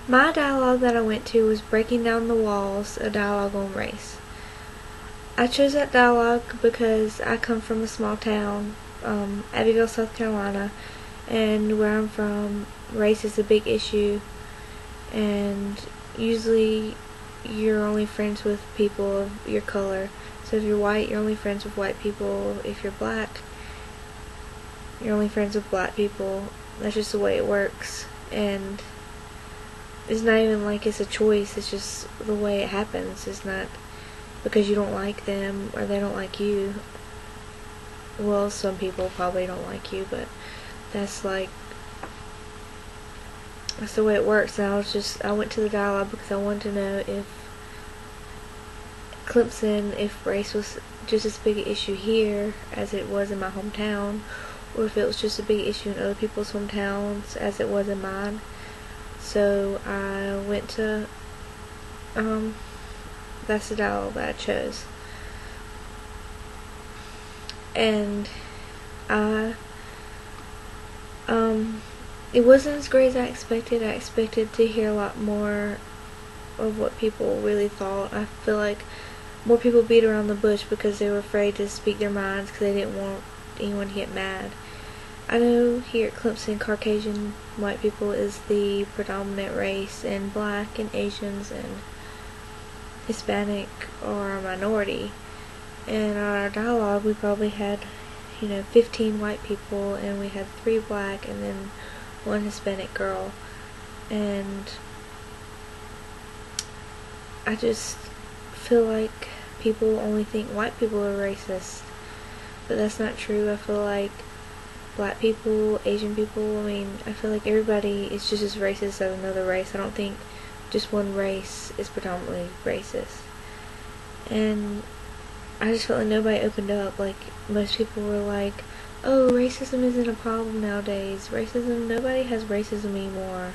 My dialogue that I went to was Breaking Down the Walls, a dialogue on race. I chose that dialogue because I come from a small town, Abbeville, South Carolina, and where I'm from, race is a big issue, and usually you're only friends with people of your color. So if you're white, you're only friends with white people. If you're black, you're only friends with black people. That's just the way it works, and it's not even like it's a choice, it's just the way it happens. It's not because you don't like them or they don't like you. Well, some people probably don't like you, but that's the way it works. And I went to the dialogue because I wanted to know if Clemson, if race was just as big an issue here as it was in my hometown, or if it was just a big issue in other people's hometowns as it was in mine. So I went to, that's the dialogue that I chose. And it wasn't as great as I expected. I expected to hear a lot more of what people really thought. I feel like more people beat around the bush because they were afraid to speak their minds because they didn't want anyone to get mad. I know here at Clemson, Caucasian white people is the predominant race, and black and Asians and Hispanic are a minority. And on our dialogue, we probably had, 15 white people, and we had 3 black, and then 1 Hispanic girl. And I just feel like people only think white people are racist, but that's not true. I feel like black people, Asian people, I feel like everybody is just as racist as another race. I don't think just one race is predominantly racist. And I just felt like nobody opened up. Like, most people were like, oh, racism isn't a problem nowadays. Nobody has racism anymore.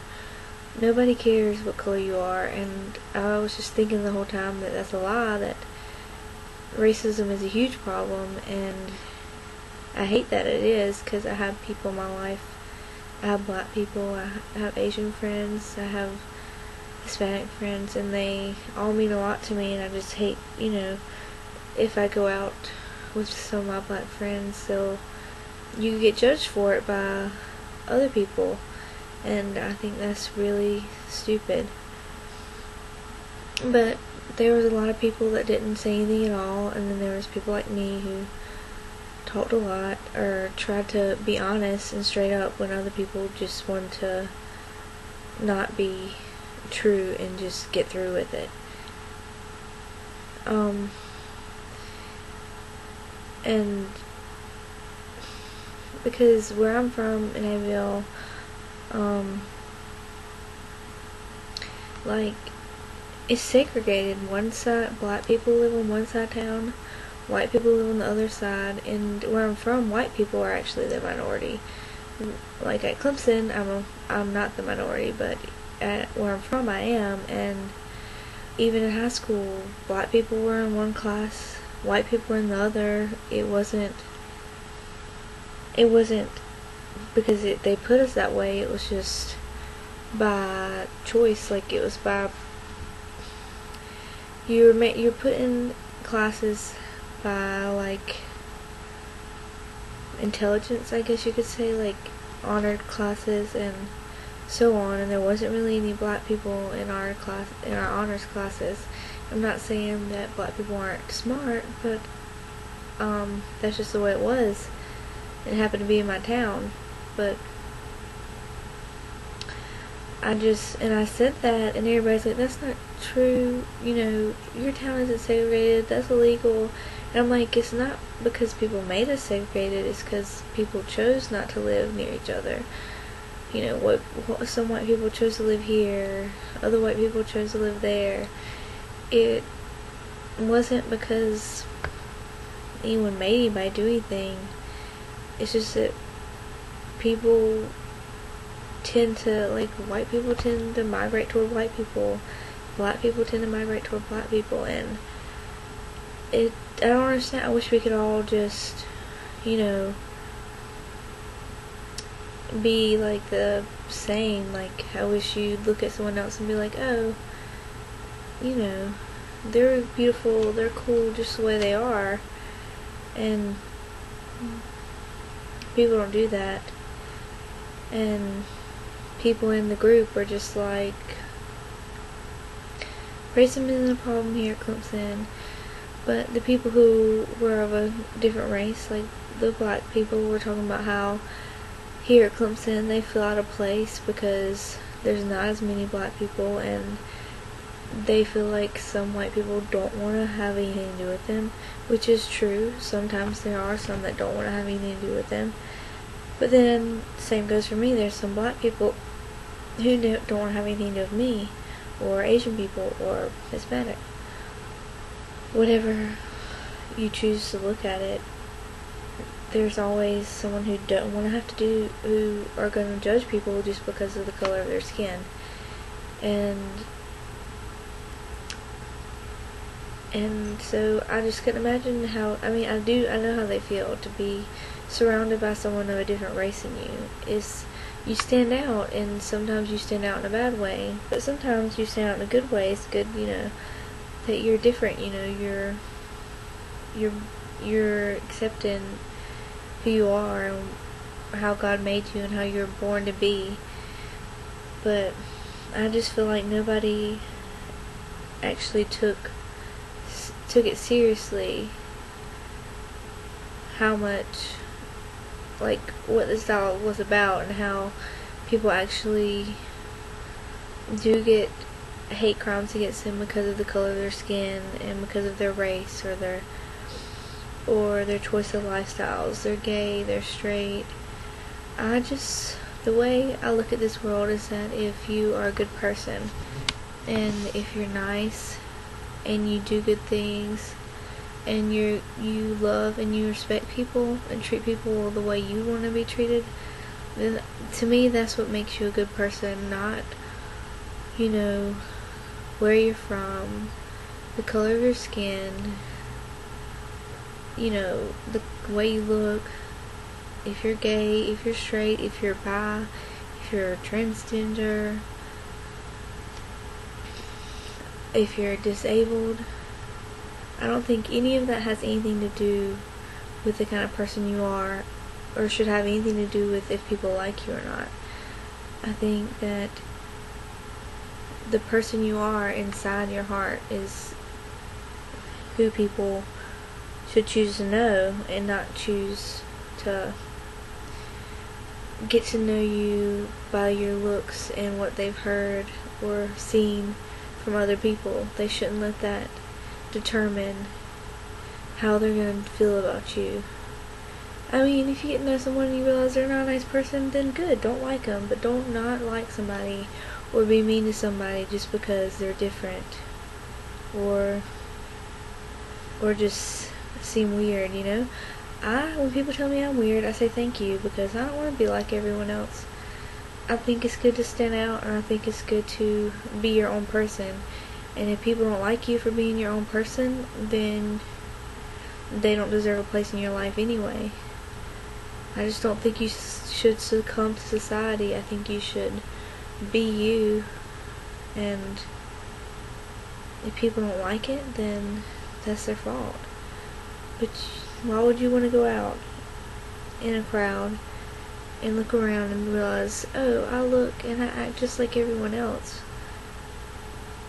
Nobody cares what color you are. And I was just thinking the whole time that that's a lie, that racism is a huge problem, and I hate that it is, because I have people in my life. I have black people, I have Asian friends, I have Hispanic friends, and they all mean a lot to me, and I just hate, if I go out with some of my black friends, you get judged for it by other people, and I think that's really stupid. But there was a lot of people that didn't say anything at all, and then there was people like me who talked a lot or tried to be honest and straight up when other people just wanted to not be true and just get through with it. And because where I'm from in Abbeville, it's segregated. One side, black people live on one side of town, white people live on the other side, and where I'm from, white people are actually the minority. Like at Clemson, I'm not the minority, but where I'm from, I am. And even in high school, black people were in one class, white people were in the other. It wasn't because they put us that way. It was just by choice. Like, it was by you're put in classes by, like, intelligence, I guess you could say, like honored classes and so on. And there wasn't really any black people in our honors classes. I'm not saying that black people aren't smart, but that's just the way it was. It happened to be in my town. But I said that, and everybody's like, that's not true, your town isn't segregated, that's illegal. And I'm like, it's not because people made us segregated, it's because people chose not to live near each other. Some white people chose to live here, other white people chose to live there. It wasn't because anyone made anybody do anything. It's just that people tend to, like, white people tend to migrate toward white people, black people tend to migrate toward black people, and I don't understand. I wish we could all just, be like the same. Like, I wish you'd look at someone else and be like, oh, you know, they're beautiful, they're cool just the way they are. And people don't do that. And people in the group are just like, racism isn't a problem here at Clemson. But the people who were of a different race, like the black people, were talking about how here at Clemson they feel out of place because there's not as many black people, and they feel like some white people don't want to have anything to do with them, which is true. Sometimes there are some that don't want to have anything to do with them. But then, same goes for me. There's some black people who don't want to have anything to do with me, or Asian people, or Hispanic. Whatever you choose to look at it, there's always someone who don't want to have to do, who are going to judge people just because of the color of their skin. And so I just couldn't imagine how, I know how they feel to be surrounded by someone of a different race than you. You stand out, and sometimes you stand out in a bad way, but sometimes you stand out in a good way. It's good, that you're different, you're accepting who you are and how God made you and how you're born to be. But I just feel like nobody actually took it seriously how much, like, what this all was about, and how people actually do get hate crimes against them because of the color of their skin and because of their race or their choice of lifestyles. They're gay, they're straight. The way I look at this world is that if you are a good person, and if you're nice, and you do good things, and you love and you respect people and treat people the way you want to be treated, then to me that's what makes you a good person. Not, where you're from, the color of your skin, the way you look, if you're gay, if you're straight, if you're bi, if you're transgender, if you're disabled. I don't think any of that has anything to do with the kind of person you are, or should have anything to do with if people like you or not. I think that the person you are inside your heart is who people should choose to know, and not choose to get to know you by your looks and what they've heard or seen from other people. They shouldn't let that determine how they're going to feel about you. I mean, if you get to know someone and you realize they're not a nice person, then good, don't like them, but don't not like somebody or be mean to somebody just because they're different, or just seem weird, when people tell me I'm weird, I say thank you, because I don't want to be like everyone else. I think it's good to stand out, and I think it's good to be your own person. And if people don't like you for being your own person, then they don't deserve a place in your life anyway. I just don't think you should succumb to society. I think you should be you, and if people don't like it, then that's their fault. But why would you want to go out in a crowd and look around and realize, oh, I look and I act just like everyone else?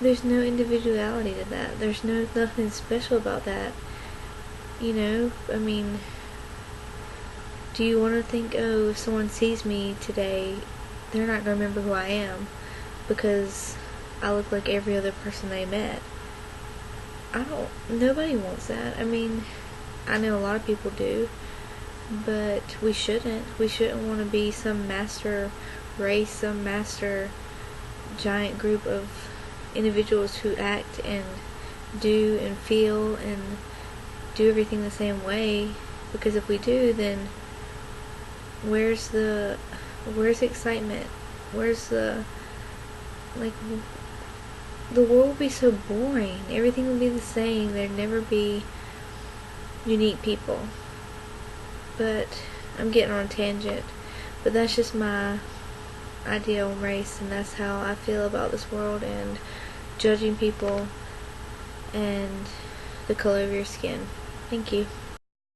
There's no individuality to that. There's nothing special about that. I mean, do you want to think, oh, if someone sees me today, they're not going to remember who I am because I look like every other person they met? Nobody wants that. I mean, I know a lot of people do, but we shouldn't. We shouldn't want to be some master race, some master giant group of individuals who act and do and feel and do everything the same way, because if we do, then where's the excitement? Where's the world will be so boring. Everything will be the same. There'd never be unique people. But I'm getting on a tangent. But that's just my idea on race, and that's how I feel about this world and judging people and the color of your skin. Thank you.